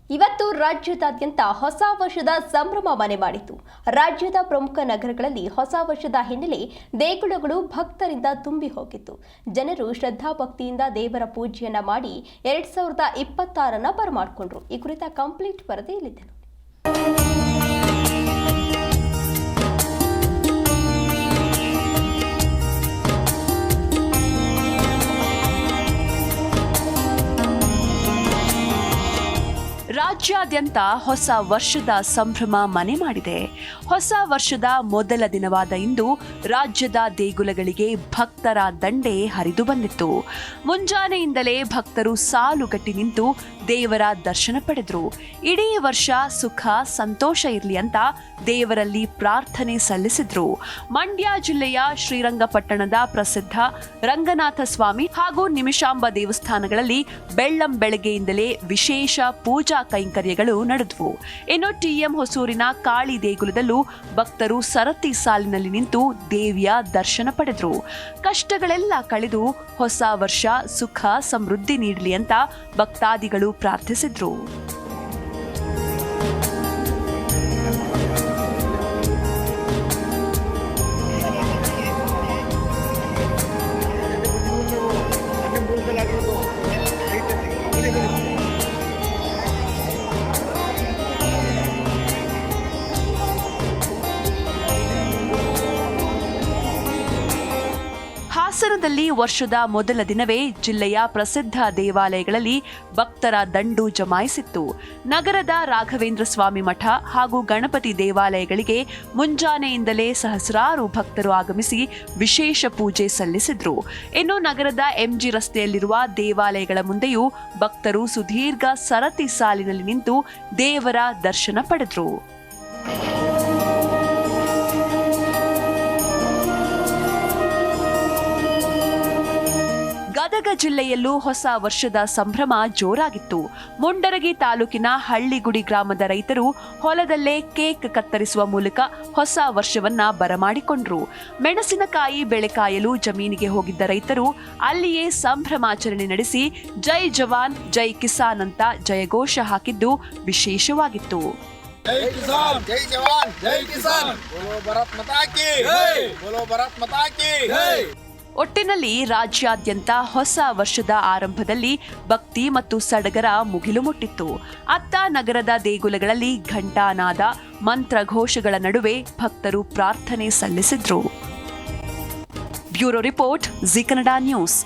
ಇವತ್ತು ರಾಜ್ಯದಾದ್ಯಂತ ಹೊಸ ವರ್ಷದ ಸಂಭ್ರಮ ಮನೆ ಮಾಡಿತು. ರಾಜ್ಯದ ಪ್ರಮುಖ ನಗರಗಳಲ್ಲಿ ಹೊಸ ವರ್ಷದ ಹಿನ್ನೆಲೆ ದೇಗುಲಗಳು ಭಕ್ತರಿಂದ ತುಂಬಿ ಹೋಗಿತ್ತು. ಜನರು ಶ್ರದ್ಧಾಭಕ್ತಿಯಿಂದ ದೇವರ ಪೂಜೆಯನ್ನ ಮಾಡಿ 2026 ಬರಮಾಡಿಕೊಂಡ್ರು. ಈ ಕುರಿತ ಕಂಪ್ಲೀಟ್ ವರದಿ ಇಲ್ಲಿದೆ. ರಾಜ್ಯಾದ್ಯಂತ ಹೊಸ ವರ್ಷದ ಸಂಭ್ರಮ ಮನೆ ಮಾಡಿದೆ. ಹೊಸ ವರ್ಷದ ಮೊದಲ ದಿನವಾದ ಇಂದು ರಾಜ್ಯದ ದೇಗುಲಗಳಿಗೆ ಭಕ್ತರ ದಂಡೆ ಹರಿದು ಬಂದಿತ್ತು. ಮುಂಜಾನೆಯಿಂದಲೇ ಭಕ್ತರು ಸಾಲುಗಟ್ಟಿ ನಿಂತು ದೇವರ ದರ್ಶನ ಪಡೆದರು. ಇಡೀ ವರ್ಷ ಸುಖ ಸಂತೋಷ ಇರಲಿ ಅಂತ ದೇವರಲ್ಲಿ ಪ್ರಾರ್ಥನೆ ಸಲ್ಲಿಸಿದ್ರು. ಮಂಡ್ಯ ಜಿಲ್ಲೆಯ ಶ್ರೀರಂಗಪಟ್ಟಣದ ಪ್ರಸಿದ್ಧ ರಂಗನಾಥ ಸ್ವಾಮಿ ಹಾಗೂ ನಿಮಿಷಾಂಬ ದೇವಸ್ಥಾನಗಳಲ್ಲಿ ಬೆಳ್ಳಂಬೆಳಗ್ಗೆಯಿಂದಲೇ ವಿಶೇಷ ಪೂಜಾ ಕೈಂಕರ್ಯಗಳು ನಡೆದವು. ಇನ್ನು ಟಿಎಂ ಹೊಸೂರಿನ ಕಾಳಿ ದೇಗುಲದಲ್ಲೂ ಭಕ್ತರು ಸರತಿ ಸಾಲಿನಲ್ಲಿ ನಿಂತು ದೇವಿಯ ದರ್ಶನ ಪಡೆದರು. ಕಷ್ಟಗಳೆಲ್ಲ ಕಳೆದು ಹೊಸ ವರ್ಷ ಸುಖ ಸಮೃದ್ಧಿ ನೀಡಲಿ ಅಂತ ಭಕ್ತಾದಿಗಳು ಪ್ರಾರ್ಥಿಸಿದ್ರು. ಹಾಸನದಲ್ಲಿ ವರ್ಷದ ಮೊದಲ ದಿನವೇ ಜಿಲ್ಲೆಯ ಪ್ರಸಿದ್ಧ ದೇವಾಲಯಗಳಲ್ಲಿ ಭಕ್ತರ ದಂಡು ಜಮಾಯಿಸಿತ್ತು. ನಗರದ ರಾಘವೇಂದ್ರ ಸ್ವಾಮಿ ಮಠ ಹಾಗೂ ಗಣಪತಿ ದೇವಾಲಯಗಳಿಗೆ ಮುಂಜಾನೆಯಿಂದಲೇ ಸಹಸ್ರಾರು ಭಕ್ತರು ಆಗಮಿಸಿ ವಿಶೇಷ ಪೂಜೆ ಸಲ್ಲಿಸಿದ್ರು. ಇನ್ನು ನಗರದ ಎಂಜಿ ರಸ್ತೆಯಲ್ಲಿರುವ ದೇವಾಲಯಗಳ ಮುಂದೆಯೂ ಭಕ್ತರು ಸುದೀರ್ಘ ಸರತಿ ಸಾಲಿನಲ್ಲಿ ನಿಂತು ದೇವರ ದರ್ಶನ ಪಡೆದರು. ಗದಗ ಜಿಲ್ಲೆಯಲ್ಲೂ ಹೊಸ ವರ್ಷದ ಸಂಭ್ರಮ ಜೋರಾಗಿತ್ತು. ಮುಂಡರಗಿ ತಾಲೂಕಿನ ಹಳ್ಳಿಗುಡಿ ಗ್ರಾಮದ ರೈತರು ಹೊಲದಲ್ಲೇ ಕೇಕ್ ಕತ್ತರಿಸುವ ಮೂಲಕ ಹೊಸ ವರ್ಷವನ್ನ ಬರಮಾಡಿಕೊಂಡ್ರು. ಮೆಣಸಿನಕಾಯಿ ಬೆಳೆ ಕಾಯಲು ಜಮೀನಿಗೆ ಹೋಗಿದ್ದ ರೈತರು ಅಲ್ಲಿಯೇ ಸಂಭ್ರಮಾಚರಣೆ ನಡೆಸಿ ಜೈ ಜವಾನ್ ಜೈ ಕಿಸಾನ್ ಅಂತ ಜಯಘೋಷ ಹಾಕಿದ್ದು ವಿಶೇಷವಾಗಿತ್ತು. ಜೈ ಕಿಸಾನ್ ಜೈ ಜವಾನ್ ಜೈ ಕಿಸಾನ್ ಬೋಲೋ ಭಾರತ್ ಮಾತಾ ಕಿ ಜೈ ಬೋಲೋ ಭಾರತ್ ಮಾತಾ ಕಿ ಜೈ. ಒಟ್ಟಿನಲ್ಲಿ ರಾಜ್ಯಾದ್ಯಂತ ಹೊಸ ವರ್ಷದ ಆರಂಭದಲ್ಲಿ ಭಕ್ತಿ ಮತ್ತು ಸಡಗರ ಮುಗಿಲು ಮುಟ್ಟಿತ್ತು. ಅತ್ತ ನಗರದ ದೇಗುಲಗಳಲ್ಲಿ ಘಂಟಾನಾದ ಮಂತ್ರಘೋಷಗಳ ನಡುವೆ ಭಕ್ತರು ಪ್ರಾರ್ಥನೆ ಸಲ್ಲಿಸಿದ್ರು. Bureau report Zee Kannada news.